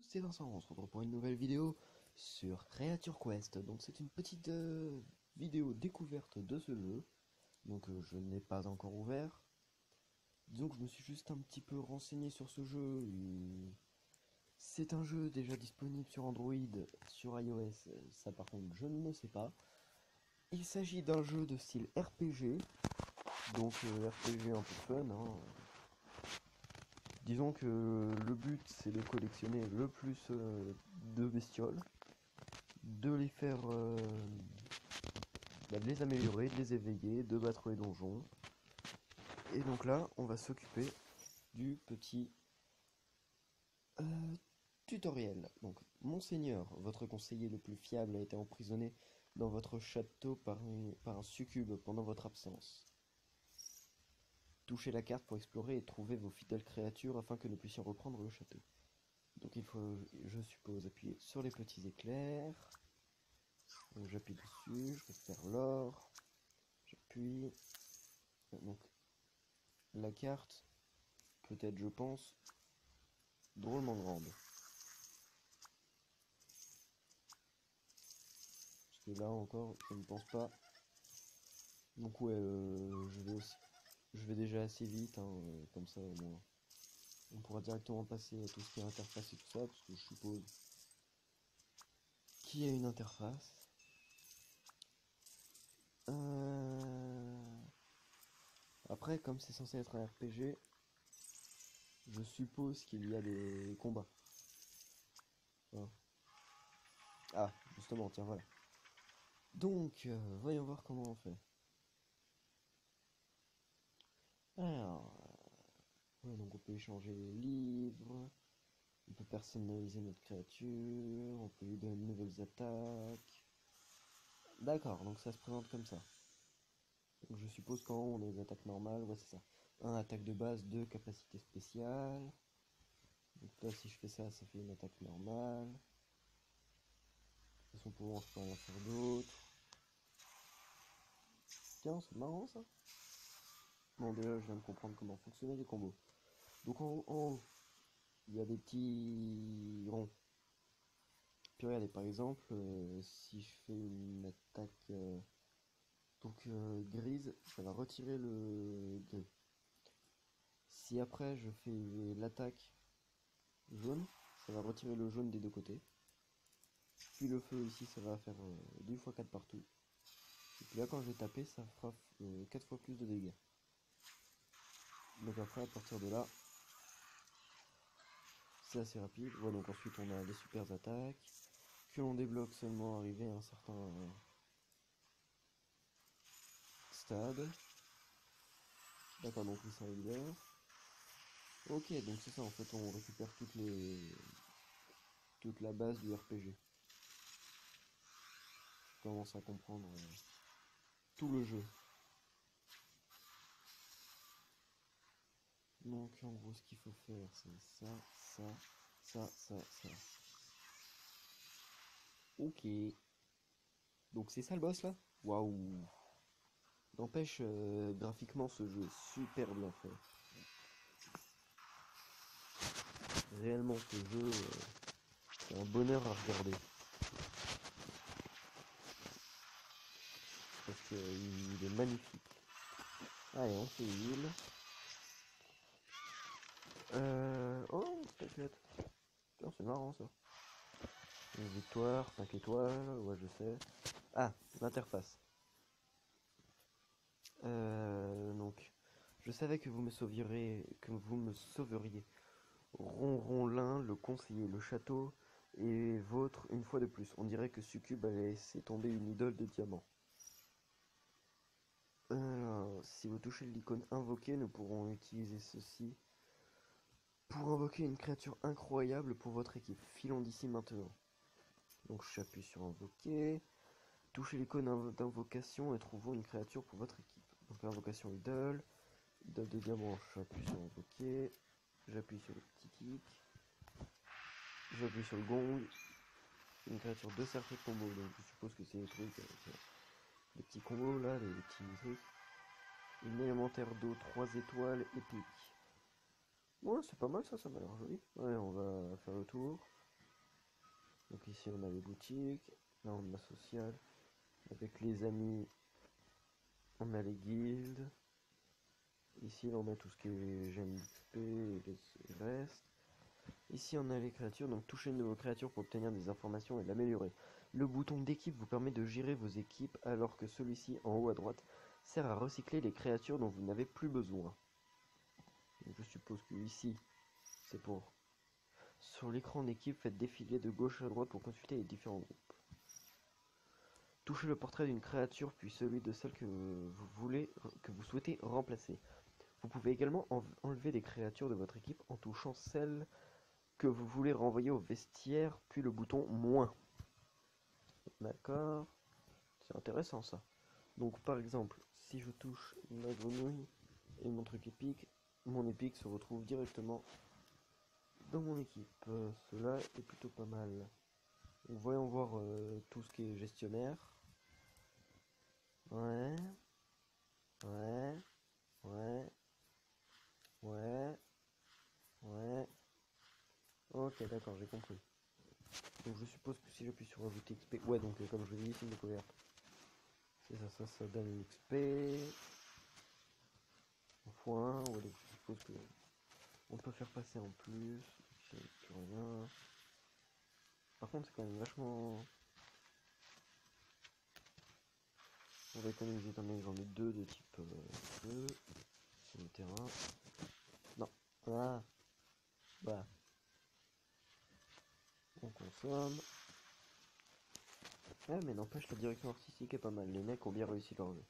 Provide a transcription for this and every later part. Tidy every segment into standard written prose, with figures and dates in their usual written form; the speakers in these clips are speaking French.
c'est Vincent, on se retrouve pour une nouvelle vidéo sur Creature Quest. Donc c'est une petite vidéo découverte de ce jeu. Donc je ne l'ai pas encore ouvert. Disons que je me suis juste un petit peu renseigné sur ce jeu. C'est un jeu déjà disponible sur Android, sur iOS, ça par contre je ne le sais pas. Il s'agit d'un jeu de style RPG, donc RPG un peu fun, hein. Disons que le but c'est de collectionner le plus de bestioles, de les faire, de les améliorer, de les éveiller, de battre les donjons. Et donc là, on va s'occuper du petit tutoriel. Donc, Monseigneur, votre conseiller le plus fiable, a été emprisonné dans votre château par un succube pendant votre absence. Touchez la carte pour explorer et trouver vos fidèles créatures afin que nous puissions reprendre le château. Donc il faut, je suppose, appuyer sur les petits éclairs. Donc j'appuie dessus, je récupère l'or. J'appuie. Donc la carte peut être, je pense, drôlement grande. Parce que là encore, je ne pense pas. Donc ouais, je vais déjà assez vite, hein, comme ça au moins. On pourra directement passer à tout ce qui est interface et tout ça, parce que je suppose qu'il y a une interface. Après, comme c'est censé être un RPG, je suppose qu'il y a des combats. Voilà. Ah, justement, tiens, voilà. Donc, voyons voir comment on fait. Alors, ouais, donc on peut échanger les livres, on peut personnaliser notre créature, on peut lui donner de nouvelles attaques. D'accord, donc ça se présente comme ça. Donc je suppose qu'en haut on a des attaques normales, ouais c'est ça. Un attaque de base, deux capacités spéciales. Donc là si je fais ça, ça fait une attaque normale. De toute façon pour moi je peux en faire d'autres. Tiens, c'est marrant ça. Bon déjà je viens de comprendre comment fonctionnaient les combos. Donc en haut, il y a des petits ronds. Puis regardez par exemple, si je fais une attaque grise, ça va retirer le gris. Si après je fais l'attaque jaune, ça va retirer le jaune des deux côtés. Puis le feu ici, ça va faire 2 x 4 partout. Et puis là, quand je vais taper, ça fera 4 fois plus de dégâts. Donc après, à partir de là, c'est assez rapide. Voilà, donc ensuite on a les super attaques, que l'on débloque seulement arrivé à un certain stade. D'accord, donc ils sont leader. Ok, donc c'est ça, en fait, on récupère toute la base du RPG. Je commence à comprendre tout le jeu. Donc en gros ce qu'il faut faire c'est ça. Ok. Donc c'est ça le boss là? Waouh. N'empêche, graphiquement ce jeu est super bien fait. Réellement ce jeu, c'est un bonheur à regarder. Parce qu'il est magnifique. Allez, on fait heal. Oh, t'inquiète. Tiens, c'est marrant ça. Une victoire, 5 étoiles, ouais je sais. Ah, l'interface. Donc, je savais que vous me sauveriez. Ronronlin, le conseiller, le château est vôtre une fois de plus. On dirait que Succube a laissé tomber une idole de diamant. Alors, si vous touchez l'icône invoquée, nous pourrons utiliser ceci pour invoquer une créature incroyable pour votre équipe. Filons d'ici maintenant. Donc j'appuie sur invoquer. Touchez l'icône d'invocation et trouvons une créature pour votre équipe. Donc invocation idole. Idole de diamant, j'appuie sur invoquer. J'appuie sur le petit clic. J'appuie sur le gong. Une créature de cercle combo. Donc je suppose que c'est les trucs. Les petits combos là, les petits trucs. Une élémentaire d'eau 3 étoiles épique. Ouais, c'est pas mal ça, ça m'a l'air joli. Ouais, on va faire le tour. Donc ici on a les boutiques, là on a social, avec les amis, on a les guildes, ici on a tout ce qui est GMP et le reste. Ici on a les créatures, donc touchez une de vos créatures pour obtenir des informations et l'améliorer. Le bouton d'équipe vous permet de gérer vos équipes alors que celui-ci en haut à droite sert à recycler les créatures dont vous n'avez plus besoin. Donc je suppose que ici c'est pour... Sur l'écran d'équipe, faites défiler de gauche à droite pour consulter les différents groupes. Touchez le portrait d'une créature puis celui de celle que vous souhaitez remplacer. Vous pouvez également enlever des créatures de votre équipe en touchant celle que vous voulez renvoyer au vestiaire, puis le bouton moins. D'accord, c'est intéressant ça. Donc par exemple, si je touche la grenouille et mon truc épique, mon épique se retrouve directement dans mon équipe. Cela est plutôt pas mal. Donc voyons voir tout ce qui est gestionnaire. Ouais, ouais, ouais, ouais, ouais. Ok, d'accord, j'ai compris. Donc je suppose que si j'appuie sur ajouter XP, ouais, donc comme je vous dis, c'est une découverte. C'est ça, ça donne une XP. En fois 1, ouais, donc je suppose que on peut faire passer en plus. J'ai plus rien. Par contre, c'est quand même vachement. On va économiser étant donné que j'en ai deux de type feu sur le terrain. Non, ah, voilà. On consomme. Ah, mais n'empêche, la direction artistique est pas mal. Les mecs ont bien réussi leur jeu.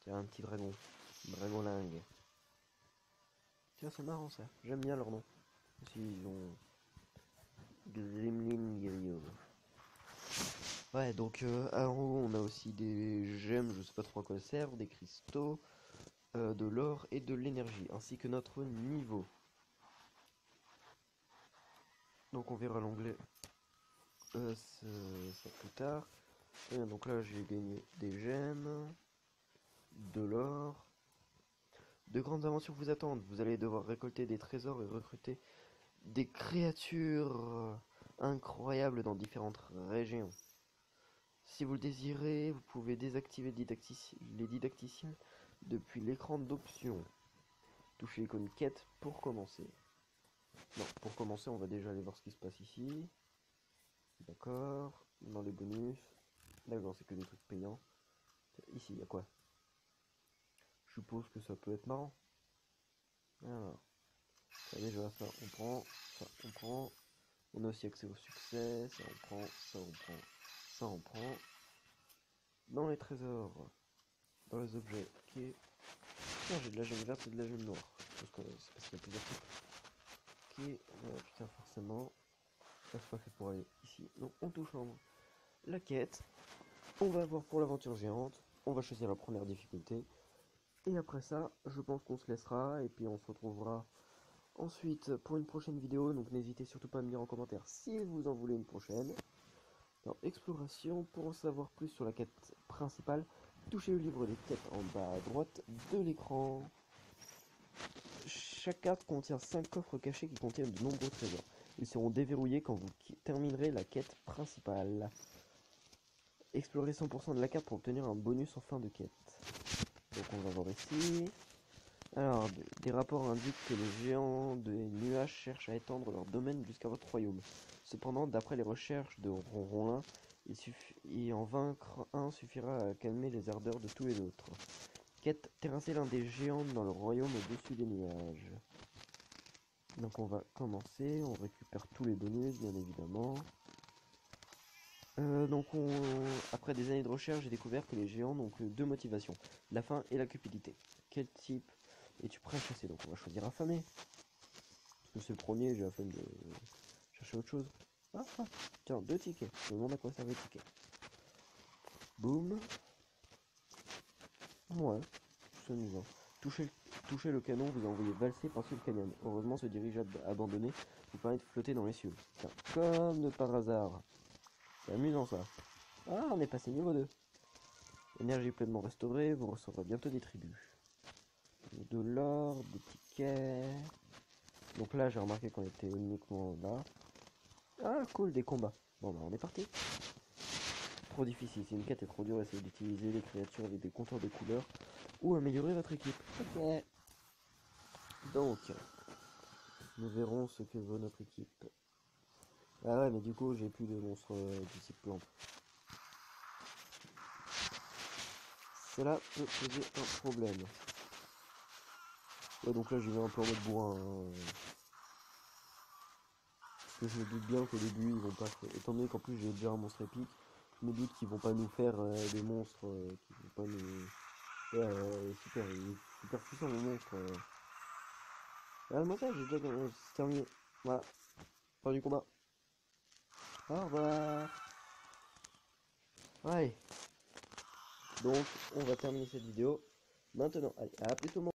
Tiens, un petit dragon. Dragolingue. Tiens, c'est marrant ça. J'aime bien leur nom. Aussi, ils ont. Gremlin Guerrier. Ouais, donc en haut, on a aussi des gemmes, je sais pas trop à quoi elles servent, des cristaux, de l'or et de l'énergie, ainsi que notre niveau. Donc on verra l'onglet ça plus tard. Et donc là, j'ai gagné des gemmes, de l'or. De grandes aventures vous attendent. Vous allez devoir récolter des trésors et recruter des créatures incroyables dans différentes régions. Si vous le désirez, vous pouvez désactiver les didacticiels depuis l'écran d'options. Touchez l'icône quête pour commencer. Non, pour commencer, on va déjà aller voir ce qui se passe ici. D'accord. Dans les bonus. D'accord, c'est que des trucs payants. Ici, il y a quoi? Je suppose que ça peut être marrant. Alors, ça déjà, ça on prend. Ça on prend. On a aussi accès au succès. Ça on prend. Ça on prend. Ça on prend. Dans les trésors. Dans les objets. Ok. Tiens, j'ai de la gemme verte et de la gemme noire. Parce que c'est parce qu'il y a plusieurs trucs. Ok. Putain, forcément. Ça c'est pas fait pour aller ici. Donc on touche la quête. On va voir pour l'aventure géante. On va choisir la première difficulté. Et après ça, je pense qu'on se laissera. Et puis on se retrouvera ensuite pour une prochaine vidéo. Donc n'hésitez surtout pas à me dire en commentaire si vous en voulez une prochaine. Dans Exploration, pour en savoir plus sur la quête principale, touchez le livre des quêtes en bas à droite de l'écran. Chaque carte contient 5 coffres cachés qui contiennent de nombreux trésors. Ils seront déverrouillés quand vous terminerez la quête principale. Explorez 100% de la carte pour obtenir un bonus en fin de quête. Donc on va voir ici. Alors, des rapports indiquent que les géants des nuages cherchent à étendre leur domaine jusqu'à votre royaume. Cependant, d'après les recherches de Ronronlin, y en vaincre un suffira à calmer les ardeurs de tous les autres. Quête, terrasser l'un des géants dans le royaume au-dessus des nuages. Donc on va commencer, on récupère tous les bonus bien évidemment. Après des années de recherche, j'ai découvert que les géants n'ont que deux motivations, la faim et la cupidité. Quel type es-tu prêt à chasser? Donc on va choisir affamé. Parce que c'est le premier, j'ai la flemme de chercher autre chose. Tiens, 2 tickets. Je me demande à quoi ça va les tickets. Boum. Ouais, c'est amusant. Touchez le canon, vous envoyez valser par-dessus le canyon. Heureusement, ce dirigeable abandonné vous permet de flotter dans les cieux. Tiens, comme de par hasard. C'est amusant ça. Ah, on est passé niveau 2. Énergie pleinement restaurée, vous recevrez bientôt des tribus. De l'or, des tickets. Donc là, j'ai remarqué qu'on était uniquement là. Ah cool, des combats. Bon bah on est parti. Trop difficile, si une quête est trop dure, essayez d'utiliser les créatures avec des compteurs de couleurs ou améliorer votre équipe. Ok. Donc, nous verrons ce que vaut notre équipe. Ah ouais, mais du coup, j'ai plus de monstres du type plante. Cela peut poser un problème. Ouais, donc là, j'y vais un peu en mode bourrin. Hein. Parce que je me doute bien qu'au début, ils vont pas faire... Étant donné qu'en plus, j'ai déjà un monstre épique, je me doute qu'ils vont pas nous faire des monstres qui vont pas nous... Ouais, super, il est super puissant le monstre. Ah, moi ça, j'ai déjà terminé. Voilà, fin du combat. Au revoir. Ouais. Donc, on va terminer cette vidéo maintenant. Allez, à plus tout le monde.